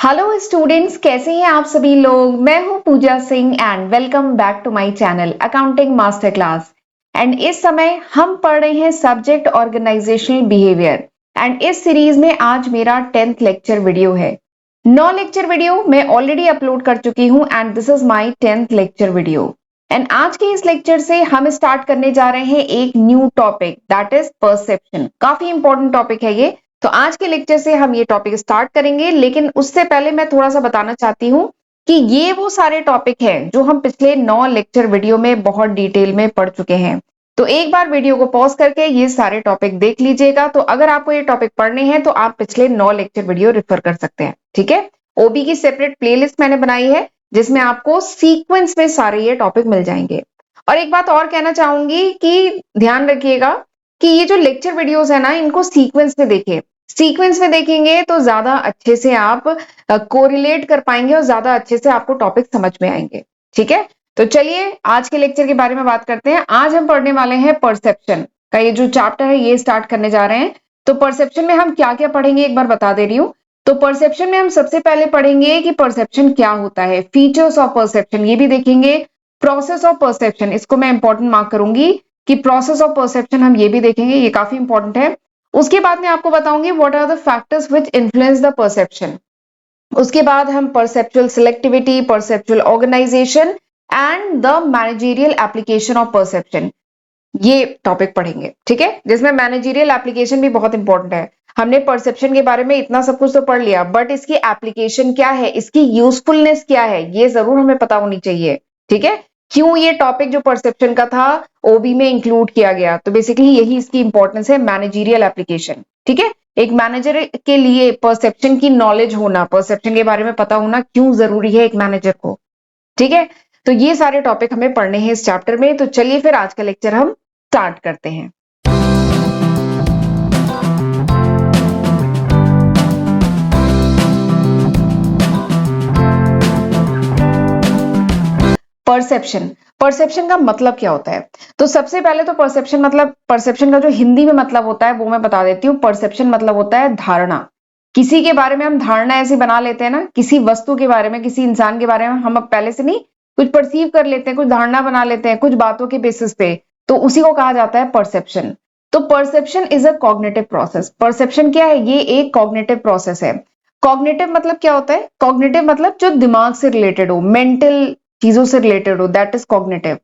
Hello students, कैसे हैं आप सभी लोग। मैं हूं Pooja Singh and welcome back to my channel accounting master class. And इस समय हम पढ़ रहे हैं सब्जेक्ट ऑर्गेनाइजेशनल बिहेवियर। एंड इस सीरीज में आज मेरा 10th लेक्चर वीडियो है। 9 लेक्चर वीडियो मैं ऑलरेडी अपलोड कर चुकी हूं and this is my 10th lecture video. And आज के इस लेक्चर से हम स्टार्ट करने जा रहे हैं एक new topic, that is perception. काफी इंपॉर्टेंट टॉपिक है ये। तो आज के लेक्चर से हम ये टॉपिक स्टार्ट करेंगे, लेकिन उससे पहले मैं थोड़ा सा बताना चाहती हूँ कि ये वो सारे टॉपिक हैं जो हम पिछले 9 लेक्चर वीडियो में बहुत डिटेल में पढ़ चुके हैं। तो एक बार वीडियो को पॉज करके ये सारे टॉपिक देख लीजिएगा। तो अगर आपको ये टॉपिक पढ़ने हैं तो आप पिछले 9 लेक्चर वीडियो रेफर कर सकते हैं। ठीक है, ओबी की सेपरेट प्लेलिस्ट मैंने बनाई है जिसमें आपको सीक्वेंस में सारे ये टॉपिक मिल जाएंगे। और एक बात और कहना चाहूंगी कि ध्यान रखिएगा कि ये जो लेक्चर वीडियोस है ना, इनको सीक्वेंस में देखिए। सीक्वेंस में देखेंगे तो ज्यादा अच्छे से आप कोरिलेट कर पाएंगे और ज्यादा अच्छे से आपको टॉपिक समझ में आएंगे। ठीक है, तो चलिए आज के लेक्चर के बारे में बात करते हैं। आज हम पढ़ने वाले हैं परसेप्शन का ये जो चैप्टर है, ये स्टार्ट करने जा रहे हैं। तो परसेप्शन में हम क्या क्या पढ़ेंगे एक बार बता दे रही हूँ। तो परसेप्शन में हम सबसे पहले पढ़ेंगे कि परसेप्शन क्या होता है, फीचर्स ऑफ परसेप्शन ये भी देखेंगे। प्रोसेस ऑफ परसेप्शन, इसको मैं इंपॉर्टेंट मार्क करूंगी कि प्रोसेस ऑफ परसेप्शन हम ये भी देखेंगे, ये काफी इंपॉर्टेंट है। उसके बाद मैं आपको बताऊंगी what are the factors which influence the perception. उसके बाद हम perceptual selectivity, perceptual organisation and the managerial application of perception, ये टॉपिक पढ़ेंगे। ठीक है, जिसमें मैनेजरियल एप्लीकेशन भी बहुत इंपॉर्टेंट है। हमने परसेप्शन के बारे में इतना सब कुछ तो पढ़ लिया, बट इसकी एप्लीकेशन क्या है, इसकी यूजफुलनेस क्या है, ये जरूर हमें पता होनी चाहिए। ठीक है, क्यों ये टॉपिक जो परसेप्शन का था ओबी में इंक्लूड किया गया, तो बेसिकली यही इसकी इंपॉर्टेंस है, मैनेजरियल एप्लीकेशन। ठीक है, एक मैनेजर के लिए परसेप्शन की नॉलेज होना, परसेप्शन के बारे में पता होना क्यों जरूरी है एक मैनेजर को। ठीक है, तो ये सारे टॉपिक हमें पढ़ने हैं इस चैप्टर में। तो चलिए फिर आज का लेक्चर हम स्टार्ट करते हैं। परसेप्शन, परसेप्शन का मतलब क्या होता है। तो सबसे पहले तो परसेप्शन मतलब, परसेप्शन का जो हिंदी में मतलब होता है वो मैं बता देती हूँ। परसेप्शन मतलब होता है धारणा। किसी के बारे में हम धारणा ऐसी बना लेते हैं ना, किसी वस्तु के बारे में, किसी इंसान के बारे में हम अब पहले से नहीं कुछ परसीव कर लेते हैं, कुछ धारणा बना लेते हैं कुछ बातों के बेसिस पे, तो उसी को कहा जाता है परसेप्शन। तो perception is a cognitive process. Perception क्या है, ये एक कॉग्निटिव प्रोसेस है। कॉग्निटिव मतलब क्या होता है, कॉग्निटिव मतलब जो दिमाग से रिलेटेड हो, मेंटल चीजों से रिलेटेड हो, दैट इज कॉग्निटिव।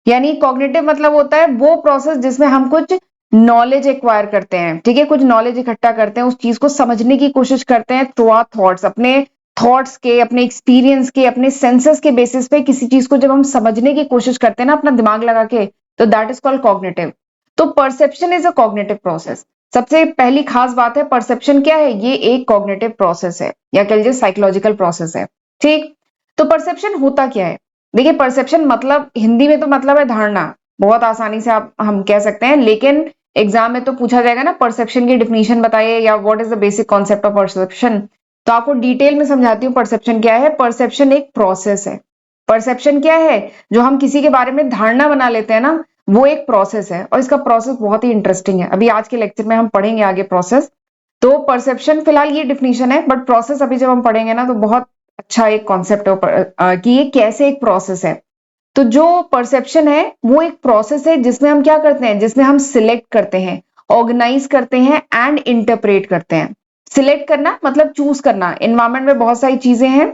यानी कॉग्निटिव मतलब होता है वो प्रोसेस जिसमें हम कुछ नॉलेज एक्वायर करते हैं। ठीक है, कुछ नॉलेज इकट्ठा करते हैं, उस चीज को समझने की कोशिश करते हैं थ्रू आवर थॉट्स, अपने थॉट्स के, अपने एक्सपीरियंस के, अपने सेंसेस के बेसिस पे किसी चीज को जब हम समझने की कोशिश करते हैं ना अपना दिमाग लगा के, तो दैट इज कॉल्ड कॉग्निटिव। तो perception is a cognitive process. सबसे पहली खास बात है, परसेप्शन क्या है, ये एक कॉग्निटिव प्रोसेस है या कह लीजिए साइकोलॉजिकल प्रोसेस है। ठीक, तो परसेप्शन होता क्या है। देखिए, परसेप्शन मतलब हिंदी में तो मतलब है धारणा, बहुत आसानी से आप हम कह सकते हैं, लेकिन एग्जाम में तो पूछा जाएगा ना परसेप्शन की डिफिनीशन बताइए या what is the basic concept of perception. तो आपको डिटेल में समझाती हूँ परसेप्शन क्या है। परसेप्शन एक प्रोसेस है। परसेप्शन क्या है, जो हम किसी के बारे में धारणा बना लेते हैं ना, वो एक प्रोसेस है और इसका प्रोसेस बहुत ही इंटरेस्टिंग है। अभी आज के लेक्चर में हम पढ़ेंगे आगे प्रोसेस। तो परसेप्शन फिलहाल ये डिफिनीशन है, बट प्रोसेस अभी जब हम पढ़ेंगे ना तो बहुत अच्छा एक कॉन्सेप्ट है कि ये कैसे एक प्रोसेस है। तो जो परसेप्शन है वो एक प्रोसेस है जिसमें हम क्या करते हैं, जिसमें हम सिलेक्ट करते हैं, ऑर्गेनाइज करते हैं एंड इंटरप्रेट करते हैं। सिलेक्ट करना मतलब चूज करना। एनवायरमेंट में बहुत सारी चीजें हैं,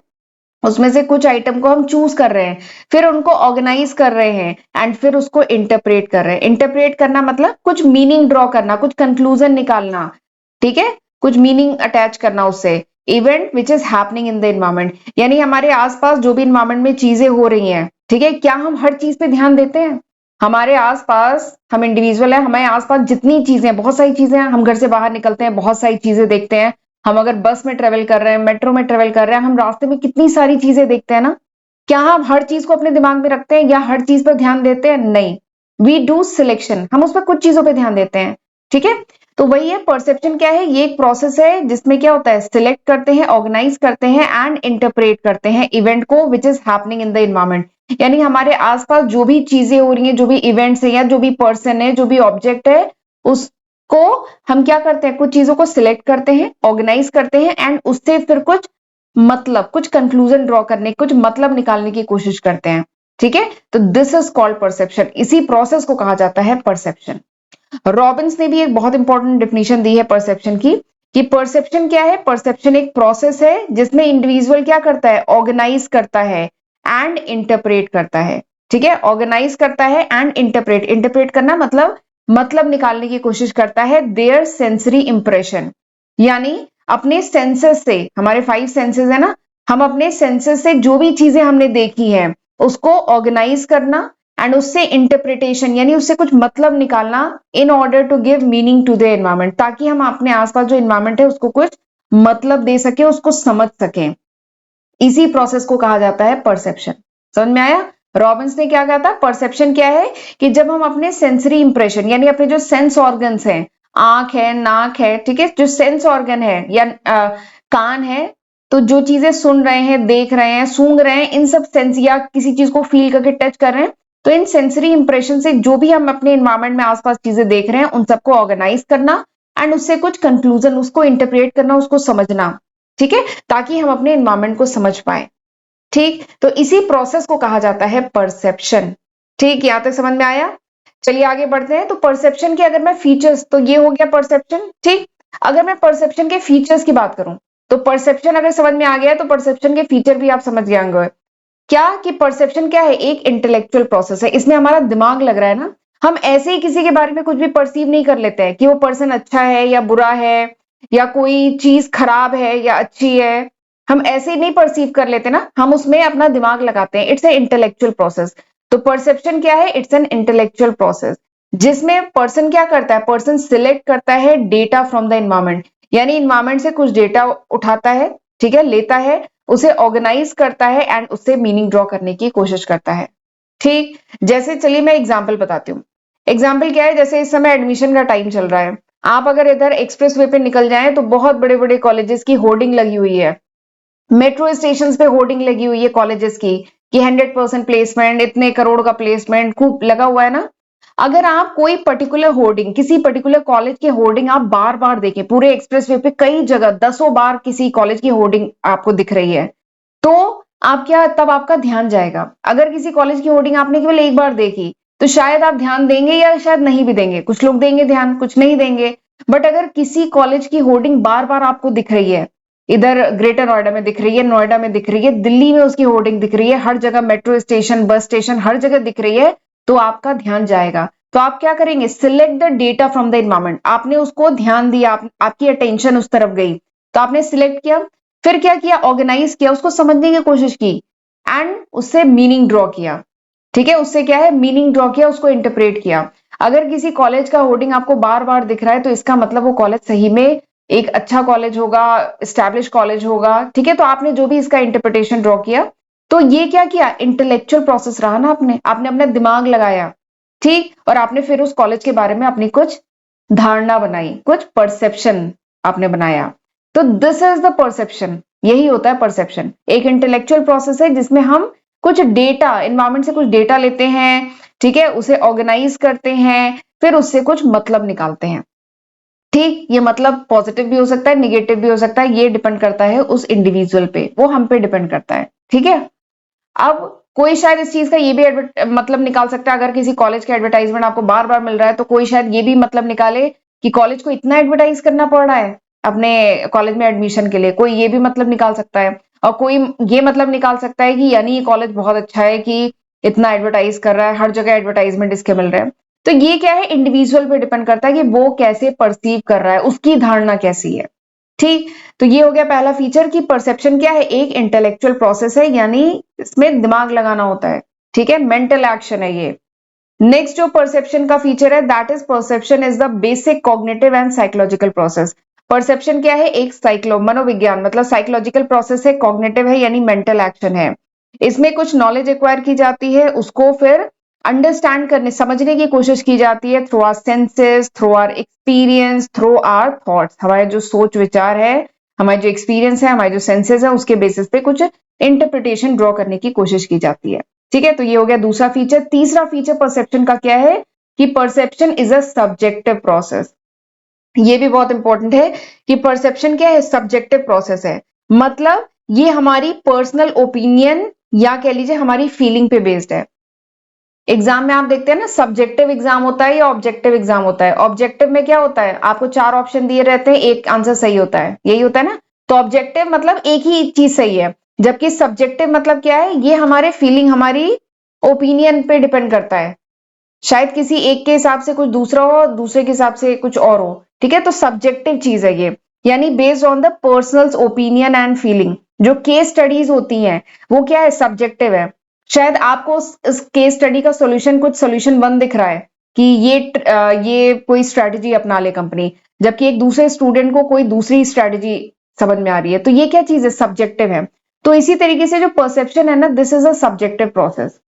उसमें से कुछ आइटम को हम चूज कर रहे हैं, फिर उनको ऑर्गेनाइज कर रहे हैं एंड फिर उसको इंटरप्रेट कर रहे हैं। इंटरप्रेट करना मतलब कुछ मीनिंग ड्रॉ करना, कुछ कंक्लूजन निकालना। ठीक है, कुछ मीनिंग अटैच करना उससे। Event which is happening in the environment, यानी हमारे आसपास जो भी इन्वायरमेंट में चीजें हो रही हैं, ठीक है, क्या हम हर चीज पे ध्यान देते हैं। हमारे आसपास, हम इंडिविजुअल है, हमारे आसपास जितनी चीजें, बहुत सारी चीजें हैं, हम घर से बाहर निकलते हैं बहुत सारी चीजें देखते हैं। हम अगर बस में ट्रेवल कर रहे हैं, मेट्रो में ट्रेवल कर रहे हैं, हम रास्ते में कितनी सारी चीजें देखते हैं ना। क्या हम हर चीज को अपने दिमाग में रखते हैं या हर चीज पर ध्यान देते हैं, नहीं। वी डू सिलेक्शन, हम उस पर कुछ चीजों पर ध्यान देते हैं। ठीक है, तो वही है परसेप्शन क्या है, ये एक प्रोसेस है जिसमें क्या होता है, सिलेक्ट करते हैं, ऑर्गेनाइज करते हैं एंड इंटरप्रेट करते हैं इवेंट को which is happening in the environment. यानी हमारे आसपास जो भी चीजें हो रही हैं, जो भी इवेंट्स है या जो भी पर्सन है, जो भी ऑब्जेक्ट है, उसको हम क्या करते हैं, कुछ चीजों को सिलेक्ट करते हैं, ऑर्गेनाइज करते हैं एंड उससे फिर कुछ मतलब कुछ कंक्लूजन ड्रॉ करने, कुछ मतलब निकालने की कोशिश करते हैं, ठीक है। तो दिस इज कॉल्ड परसेप्शन, इसी प्रोसेस को कहा जाता है परसेप्शन। रॉबिन्स ने भी एक बहुत इंपॉर्टेंट डेफिनेशन दी है परसेप्शन की, कि परसेप्शन क्या है, परसेप्शन एक प्रोसेस है जिसमें इंडिविजुअल क्या करता है, ऑर्गेनाइज करता है एंड इंटरप्रेट करता है, ठीक है। ऑर्गेनाइज करता है एंड इंटरप्रेट, इंटरप्रेट करना मतलब निकालने की कोशिश करता है देयर सेंसरी इंप्रेशन, यानी अपने सेंसेस से, हमारे 5 सेंसेस है ना, हम अपने सेंसेस से जो भी चीजें हमने देखी है उसको ऑर्गेनाइज करना एंड उससे इंटरप्रिटेशन यानी उससे कुछ मतलब निकालना in order to give meaning to the environment, ताकि हम अपने आसपास जो एनवायरमेंट है उसको कुछ मतलब दे सके, उसको समझ सके। इसी प्रोसेस को कहा जाता है परसेप्शन। समझ में आया? रॉबिन्स ने क्या कहा था, परसेप्शन क्या है कि जब हम अपने सेंसरी इंप्रेशन यानी अपने जो सेंस ऑर्गन्स हैं, आंख है, नाक है, ठीक है, जो सेंस ऑर्गन है या कान है, तो जो चीजें सुन रहे हैं, देख रहे हैं, सूंघ रहे हैं, इन सब सेंस या किसी चीज को फील करके टच कर रहे हैं, तो इन सेंसरी इंप्रेशन से जो भी हम अपने एनवायरमेंट में आसपास चीजें देख रहे हैं उन सबको ऑर्गेनाइज करना एंड उससे कुछ कंक्लूजन, उसको इंटरप्रेट करना, उसको समझना, ठीक है, ताकि हम अपने एनवायरमेंट को समझ पाए। ठीक, तो इसी प्रोसेस को कहा जाता है परसेप्शन। ठीक, यहां तक समझ में आया? चलिए आगे बढ़ते हैं। तो परसेप्शन के अगर मैं फीचर्स, तो ये हो गया परसेप्शन, ठीक। अगर मैं परसेप्शन के फीचर्स की बात करूं, तो परसेप्शन अगर समझ में आ गया तो परसेप्शन के फीचर भी आप समझ गए होंगे। क्या कि परसेप्शन क्या है, एक इंटेलेक्चुअल प्रोसेस है, इसमें हमारा दिमाग लग रहा है ना। हम ऐसे ही किसी के बारे में कुछ भी परसीव नहीं कर लेते हैं कि वो पर्सन अच्छा है या बुरा है, या कोई चीज खराब है या अच्छी है, हम ऐसे ही नहीं परसीव कर लेते ना, हम उसमें अपना दिमाग लगाते हैं। It's a intellectual process. तो परसेप्शन क्या है, इट्स एन इंटेलेक्चुअल प्रोसेस, जिसमें पर्सन क्या करता है, पर्सन सिलेक्ट करता है डेटा फ्रॉम द इन्वायरमेंट, यानी इन्वायरमेंट से कुछ डेटा उठाता है, ठीक है, लेता है, उसे ऑर्गेनाइज करता है एंड उससे मीनिंग ड्रॉ करने की कोशिश करता है। ठीक, जैसे चलिए मैं एग्जांपल बताती हूँ। एग्जांपल क्या है, जैसे इस समय एडमिशन का टाइम चल रहा है, आप अगर इधर एक्सप्रेस वे पे निकल जाएं तो बहुत बड़े बड़े कॉलेजेस की होर्डिंग लगी हुई है, मेट्रो स्टेशन पे होर्डिंग लगी हुई है कॉलेजेस की, कि 100% प्लेसमेंट, इतने करोड़ का प्लेसमेंट, खूब लगा हुआ है ना। अगर आप कोई पर्टिकुलर होर्डिंग, किसी पर्टिकुलर कॉलेज की होर्डिंग आप बार बार देखें, पूरे एक्सप्रेस वे पे कई जगह दसों बार किसी कॉलेज की होर्डिंग आपको दिख रही है, तो आप क्या, तब आपका ध्यान जाएगा। अगर किसी कॉलेज की होर्डिंग आपने केवल एक बार देखी तो शायद आप ध्यान देंगे या शायद नहीं भी देंगे, कुछ लोग देंगे ध्यान, कुछ नहीं देंगे। बट अगर किसी कॉलेज की होर्डिंग बार बार आपको दिख रही है, इधर ग्रेटर नोएडा में दिख रही है, नोएडा में दिख रही है, दिल्ली में उसकी होर्डिंग दिख रही है, हर जगह मेट्रो स्टेशन, बस स्टेशन, हर जगह दिख रही है, तो आपका ध्यान जाएगा। तो आप क्या करेंगे, select the data from the environment, आपने उसको ध्यान दिया, आपकी अटेंशन उस तरफ गई, तो आपने सिलेक्ट किया, फिर क्या किया, ऑर्गेनाइज किया, उसको समझने की कोशिश की एंड उससे मीनिंग ड्रॉ किया। ठीक है, उससे क्या है, मीनिंग ड्रॉ किया, उसको इंटरप्रेट किया। अगर किसी कॉलेज का होर्डिंग आपको बार बार दिख रहा है तो इसका मतलब वो कॉलेज सही में एक अच्छा कॉलेज होगा, स्टैब्लिश कॉलेज होगा, ठीक है। तो आपने जो भी इसका इंटरप्रिटेशन ड्रॉ किया, तो ये क्या किया, इंटेलेक्चुअल प्रोसेस रहा ना, आपने आपने अपना दिमाग लगाया, ठीक, और आपने फिर उस कॉलेज के बारे में अपनी कुछ धारणा बनाई, कुछ परसेप्शन आपने बनाया। तो दिस इज द परसेप्शन, यही होता है परसेप्शन, एक इंटेलेक्चुअल प्रोसेस है जिसमें हम कुछ डेटा, एनवायरमेंट से कुछ डेटा लेते हैं, ठीक है, उसे ऑर्गेनाइज करते हैं, फिर उससे कुछ मतलब निकालते हैं। ठीक, ये मतलब पॉजिटिव भी हो सकता है, निगेटिव भी हो सकता है, ये डिपेंड करता है उस इंडिविजुअल पे, वो हम पे डिपेंड करता है, ठीक है। अब कोई शायद इस चीज का ये भी मतलब निकाल सकता है, अगर किसी कॉलेज का एडवर्टाइजमेंट आपको बार बार मिल रहा है तो कोई शायद ये भी मतलब निकाले कि कॉलेज को इतना एडवर्टाइज करना पड़ रहा है अपने कॉलेज में एडमिशन के लिए, कोई ये भी मतलब निकाल सकता है। और कोई ये मतलब निकाल सकता है कि यानी ये कॉलेज बहुत अच्छा है कि इतना एडवर्टाइज कर रहा है, हर जगह एडवर्टाइजमेंट इसके मिल रहे हैं। तो ये क्या है, इंडिविजुअल पे डिपेंड करता है कि वो कैसे परसीव कर रहा है, उसकी धारणा कैसी है। ठीक, तो ये हो गया पहला फीचर कि परसेप्शन क्या है, एक इंटेलेक्चुअल प्रोसेस है, यानी इसमें दिमाग लगाना होता है, ठीक है, मेंटल एक्शन है ये। नेक्स्ट जो परसेप्शन का फीचर है, that is perception is the basic cognitive and psychological process. Perception क्या है, एक मनोविज्ञान मतलब साइकोलॉजिकल प्रोसेस है, कॉग्निटिव है यानी मेंटल एक्शन है। इसमें कुछ नॉलेज एक्वायर की जाती है, उसको फिर अंडरस्टैंड करने, समझने की कोशिश की जाती है through our senses, through our experience, through our thoughts. हमारे जो सोच विचार है, हमारे जो एक्सपीरियंस है, हमारे जो सेंसेस है, उसके बेसिस पे कुछ इंटरप्रिटेशन ड्रॉ करने की कोशिश की जाती है। ठीक है, तो ये हो गया दूसरा फीचर। तीसरा फीचर परसेप्शन का क्या है कि perception is a subjective process. ये भी बहुत इंपॉर्टेंट है कि परसेप्शन क्या है, सब्जेक्टिव प्रोसेस है। मतलब ये हमारी पर्सनल ओपिनियन या कह लीजिए हमारी फीलिंग पे बेस्ड है। एग्जाम में आप देखते हैं ना, सब्जेक्टिव एग्जाम होता है या ऑब्जेक्टिव एग्जाम होता है। ऑब्जेक्टिव में क्या होता है, आपको 4 ऑप्शन दिए रहते हैं, एक आंसर सही होता है, यही होता है ना। तो ऑब्जेक्टिव मतलब एक ही चीज सही है, जबकि सब्जेक्टिव मतलब क्या है, ये हमारे फीलिंग, हमारी ओपिनियन पे डिपेंड करता है। शायद किसी एक के हिसाब से कुछ दूसरा हो, दूसरे के हिसाब से कुछ और हो, ठीक है। तो सब्जेक्टिव चीज है ये, यानी based on the personal opinion and feeling. जो केस स्टडीज होती हैं वो क्या है, सब्जेक्टिव है। शायद आपको इस केस स्टडी का सॉल्यूशन कुछ सॉल्यूशन 1 दिख रहा है कि ये कोई स्ट्रेटजी अपना ले कंपनी, जबकि एक दूसरे स्टूडेंट को कोई दूसरी स्ट्रेटजी समझ में आ रही है। तो ये क्या चीज है, सब्जेक्टिव है। तो इसी तरीके से जो परसेप्शन है ना, this is a subjective process,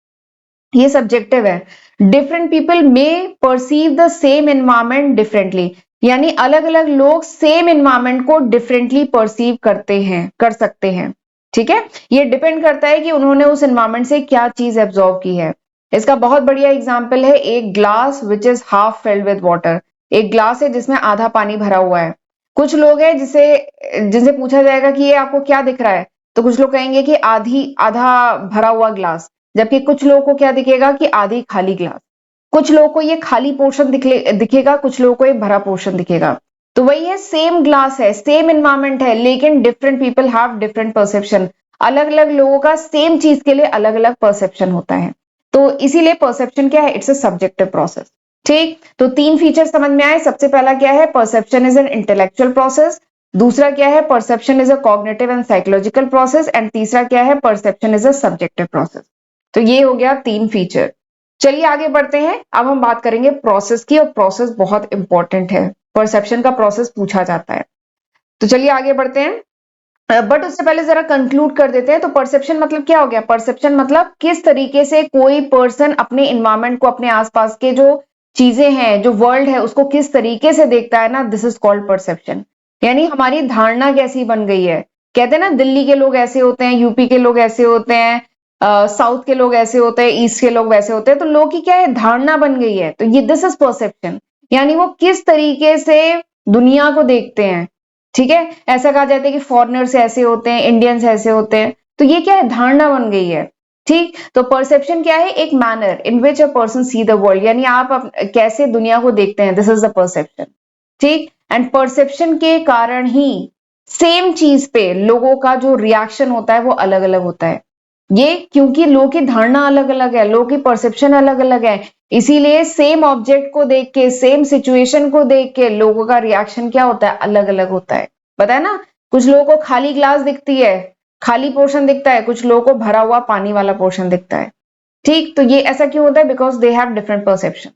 ये सब्जेक्टिव है। डिफरेंट पीपल में perceive the same environment differently, यानी अलग अलग लोग सेम एनवायरमेंट को डिफरेंटली परसीव करते हैं, कर सकते हैं, ठीक है। ये डिपेंड करता है कि उन्होंने उस एनवायरमेंट से क्या चीज एब्जॉर्व की है। इसका बहुत बढ़िया एग्जाम्पल है एक glass which is half filled with water. एक ग्लास है जिसमें आधा पानी भरा हुआ है। कुछ लोग हैं जिसे जिनसे पूछा जाएगा कि ये आपको क्या दिख रहा है, तो कुछ लोग कहेंगे कि आधा भरा हुआ ग्लास, जबकि कुछ लोगों को क्या दिखेगा कि आधी खाली ग्लास। कुछ लोगों को ये खाली पोर्शन दिखेगा, कुछ लोगों को ये भरा पोर्शन दिखेगा। तो वही है, सेम ग्लास है, सेम एनवायरमेंट है, लेकिन different people have different perception. अलग अलग लोगों का सेम चीज के लिए अलग अलग परसेप्शन होता है। तो इसीलिए परसेप्शन क्या है, इट्स अ सब्जेक्टिव प्रोसेस। ठीक, तो 3 फीचर समझ में आए। सबसे पहला क्या है, perception is an intellectual process. दूसरा क्या है, perception is a cognitive and psychological process. And तीसरा क्या है, perception is a subjective process. तो ये हो गया 3 फीचर। चलिए आगे बढ़ते हैं। अब हम बात करेंगे प्रोसेस की, और प्रोसेस बहुत इंपॉर्टेंट है, परसेप्शन का प्रोसेस पूछा जाता है। तो चलिए आगे बढ़ते हैं, बट उससे पहले जरा कंक्लूड कर देते हैं। तो परसेप्शन मतलब क्या हो गया, परसेप्शन मतलब किस तरीके से कोई पर्सन अपने इन्वायरमेंट को, अपने आसपास के जो चीजें हैं, जो वर्ल्ड है, उसको किस तरीके से देखता है ना, दिस इज कॉल्ड परसेप्शन। यानी हमारी धारणा कैसी बन गई है। कहते हैं ना, दिल्ली के लोग ऐसे होते हैं, यूपी के लोग ऐसे होते हैं, साउथ के लोग ऐसे होते हैं, ईस्ट के लोग वैसे होते हैं। तो लोग की क्या है, धारणा बन गई है। तो ये दिस इज परसेप्शन, यानी वो किस तरीके से दुनिया को देखते हैं, ठीक है। ऐसा कहा जाता है कि फॉरेनर्स ऐसे होते हैं, इंडियंस ऐसे होते हैं। तो ये क्या है, धारणा बन गई है। ठीक, तो परसेप्शन क्या है, एक manner in which a person see the world, यानी आप कैसे दुनिया को देखते हैं, दिस इज द परसेप्शन। ठीक, एंड परसेप्शन के कारण ही सेम चीज पे लोगों का जो रिएक्शन होता है वो अलग अलग होता है। ये क्योंकि लोगों की धारणा अलग अलग है, लोगों की परसेप्शन अलग अलग है, इसीलिए सेम ऑब्जेक्ट को देख के, सेम सिचुएशन को देख के लोगों का रिएक्शन क्या होता है, अलग अलग होता है। पता है ना, कुछ लोगों को खाली ग्लास दिखती है, खाली पोर्शन दिखता है, कुछ लोगों को भरा हुआ पानी वाला पोर्शन दिखता है। ठीक, तो ये ऐसा क्यों होता है, because they have different perception.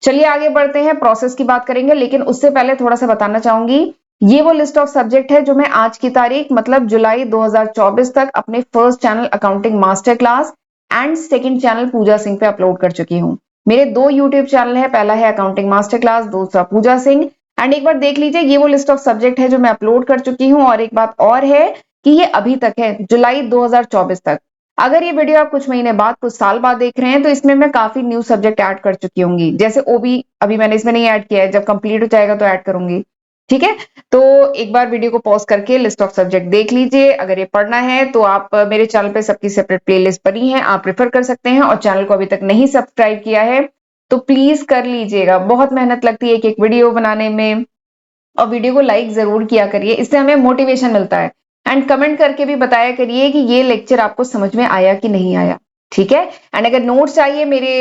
चलिए आगे बढ़ते हैं, प्रोसेस की बात करेंगे, लेकिन उससे पहले थोड़ा सा बताना चाहूंगी। ये वो लिस्ट ऑफ सब्जेक्ट है जो मैं आज की तारीख मतलब जुलाई 2024 तक अपने first channel accounting master class and second channel Pooja Singh पे अपलोड कर चुकी हूँ। मेरे 2 यूट्यूब चैनल है, पहला है अकाउंटिंग मास्टर क्लास, दूसरा पूजा सिंह। एंड एक बार देख लीजिए, ये वो लिस्ट ऑफ सब्जेक्ट है जो मैं अपलोड कर चुकी हूँ। और एक बात और है कि ये अभी तक है, जुलाई 2024 तक। अगर ये वीडियो आप कुछ महीने बाद, कुछ साल बाद देख रहे हैं, तो इसमें मैं काफी न्यू सब्जेक्ट ऐड कर चुकी होंगी। जैसे ओबी अभी मैंने इसमें नहीं ऐड किया है, जब कंप्लीट हो जाएगा तो ऐड करूंगी, ठीक है। तो एक बार वीडियो को पॉज करके लिस्ट ऑफ सब्जेक्ट देख लीजिए। अगर ये पढ़ना है तो आप मेरे चैनल पे सबकी सेपरेट प्लेलिस्ट बनी है, आप रेफर कर सकते हैं। और चैनल को अभी तक नहीं सब्सक्राइब किया है तो प्लीज कर लीजिएगा, बहुत मेहनत लगती है एक एक वीडियो बनाने में। और वीडियो को लाइक जरूर किया करिए, इससे हमें मोटिवेशन मिलता है। एंड कमेंट करके भी बताया करिए कि ये लेक्चर आपको समझ में आया कि नहीं आया, ठीक है। एंड अगर नोट्स चाहिए, मेरे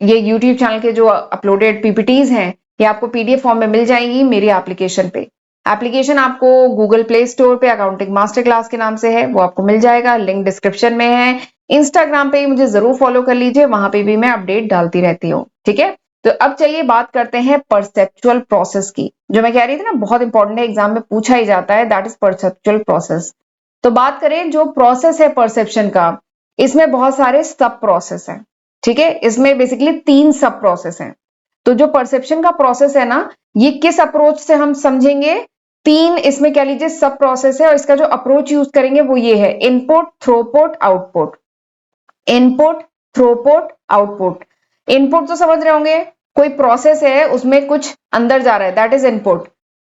ये यूट्यूब चैनल के जो अपलोडेड पीपीटीज हैं, ये आपको पीडीएफ फॉर्म में मिल जाएंगी मेरी एप्लीकेशन पे। एप्लीकेशन आपको गूगल प्ले स्टोर पे अकाउंटिंग मास्टर क्लास के नाम से है, वो आपको मिल जाएगा, लिंक डिस्क्रिप्शन में है। इंस्टाग्राम पे मुझे जरूर फॉलो कर लीजिए, वहां पे भी मैं अपडेट डालती रहती हूँ, ठीक है। तो अब चलिए बात करते हैं परसेप्चुअल प्रोसेस की, जो मैं कह रही थी ना बहुत इंपॉर्टेंट है, एग्जाम में पूछा ही जाता है, दैट इज परसेप्चुअल प्रोसेस। तो बात करें जो प्रोसेस है परसेप्शन का, इसमें बहुत सारे सब प्रोसेस हैं, ठीक है। इसमें बेसिकली 3 सब प्रोसेस हैं। तो जो परसेप्शन का प्रोसेस है ना, ये किस अप्रोच से हम समझेंगे, 3 इसमें कह लीजिए सब प्रोसेस है। और इसका जो अप्रोच यूज करेंगे वो ये है, input, throughput, output. Input, throughput, output. Input तो समझ रहे होंगे, कोई प्रोसेस है उसमें कुछ अंदर जा रहा है, दैट इज इनपुट।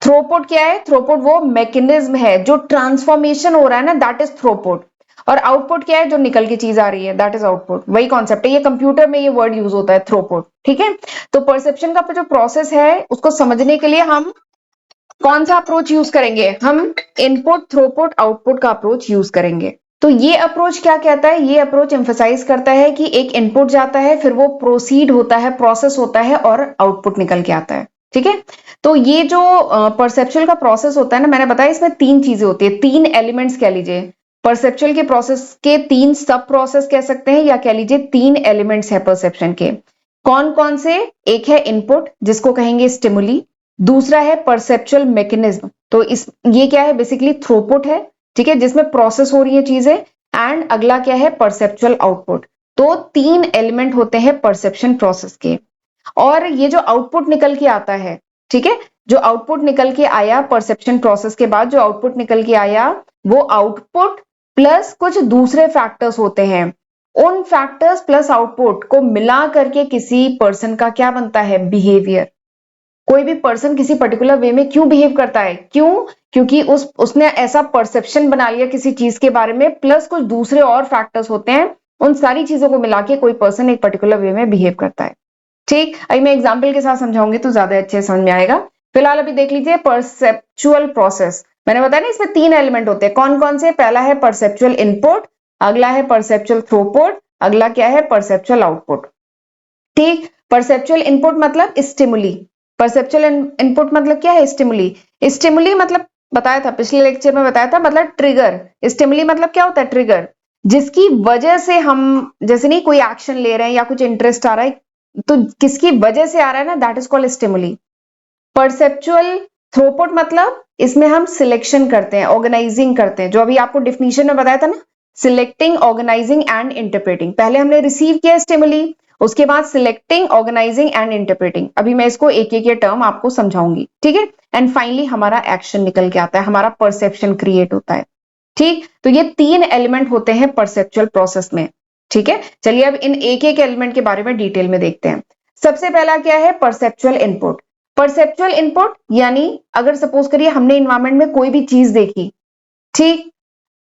थ्रोपुट क्या है? थ्रोपुट वो मैकेनिज्म है जो ट्रांसफॉर्मेशन हो रहा है ना, दैट इज थ्रोपुट। और आउटपुट क्या है? जो निकल के चीज आ रही है, दैट इज आउटपुट। वही कॉन्सेप्ट है, ये कंप्यूटर में ये वर्ड यूज होता है थ्रोपुट, ठीक है। तो परसेप्शन का जो प्रोसेस है उसको समझने के लिए हम कौन सा अप्रोच यूज करेंगे? हम इनपुट, थ्रोपुट, आउटपुट का अप्रोच यूज करेंगे। तो ये अप्रोच क्या कहता है? ये अप्रोच एम्फसाइज करता है कि एक इनपुट जाता है, फिर वो प्रोसीड होता है, प्रोसेस होता है और आउटपुट निकल के आता है, ठीक है। तो ये जो परसेप्चुअल का प्रोसेस होता है ना, मैंने बताया इसमें तीन चीजें होती है, तीन एलिमेंट्स कह लीजिए। परसेप्चुअल के प्रोसेस के तीन सब प्रोसेस कह सकते हैं, या कह लीजिए तीन एलिमेंट्स है परसेप्शन के। कौन कौन से? एक है इनपुट जिसको कहेंगे स्टिमुली, दूसरा है परसेप्चुअल मैकेनिज्म, तो इस ये क्या है? बेसिकली थ्रोपुट है, ठीक है, जिसमें प्रोसेस हो रही है चीजें। एंड अगला क्या है? Perceptual output. तो तीन एलिमेंट होते हैं परसेप्शन प्रोसेस के। और ये जो आउटपुट निकल के आता है, ठीक है, जो आउटपुट निकल के आया परसेप्शन प्रोसेस के बाद, जो आउटपुट निकल के आया वो आउटपुट प्लस कुछ दूसरे फैक्टर्स होते हैं। उन फैक्टर्स प्लस आउटपुट को मिला करके किसी पर्सन का क्या बनता है? बिहेवियर। कोई भी पर्सन किसी पर्टिकुलर वे में क्यों बिहेव करता है? क्यों? क्योंकि उसने ऐसा परसेप्शन बना लिया किसी चीज के बारे में, प्लस कुछ दूसरे और फैक्टर्स होते हैं, उन सारी चीजों को मिला के कोई पर्सन एक पर्टिकुलर वे में बिहेव करता है, ठीक। अभी मैं एग्जाम्पल के साथ समझाऊंगी तो ज्यादा अच्छे से समझ में आएगा। फिलहाल अभी देख लीजिए परसेप्चुअल प्रोसेस। मैंने बताया ना इसमें तीन एलिमेंट होते हैं, कौन कौन से? पहला है परसेप्चुअल इनपुट, अगला है परसेप्चुअल थ्रूपुट, अगला क्या है? परसेप्चुअल आउटपुट, ठीक। परसेप्चुअल इनपुट मतलब स्टिमुली। परसेप्चुअल इनपुट मतलब क्या है? स्टिमुली। स्टिमुली मतलब बताया था, पिछले लेक्चर में बताया था, मतलब ट्रिगर। स्टिमुली मतलब क्या होता है? ट्रिगर, जिसकी वजह से हम, जैसे नहीं कोई एक्शन ले रहे हैं या कुछ इंटरेस्ट आ रहा है, तो किसकी वजह से आ रहा है ना, that is called stimuli. Perceptual throughput मतलब इसमें हम सिलेक्शन करते हैं, ऑर्गेनाइजिंग करते हैं, जो अभी आपको डिफिनीशन में बताया था ना, सिलेक्टिंग, ऑर्गेनाइजिंग एंड इंटरप्रेटिंग। पहले हमने रिसीव किया स्टिमुली, उसके बाद सिलेक्टिंग, ऑर्गेनाइजिंग एंड इंटरप्रेटिंग। अभी मैं इसको एक एक टर्म आपको समझाऊंगी, ठीक है। एंड फाइनली हमारा एक्शन निकल के आता है, हमारा परसेप्शन क्रिएट होता है, ठीक। तो ये तीन एलिमेंट होते हैं परसेप्चुअल प्रोसेस में, ठीक है। चलिए अब इन एक एक एलिमेंट के बारे में डिटेल में देखते हैं। सबसे पहला क्या है? Perceptual input. परसेप्चुअल इनपुट यानी अगर सपोज करिए हमने इन्वायरमेंट में कोई भी चीज देखी, ठीक,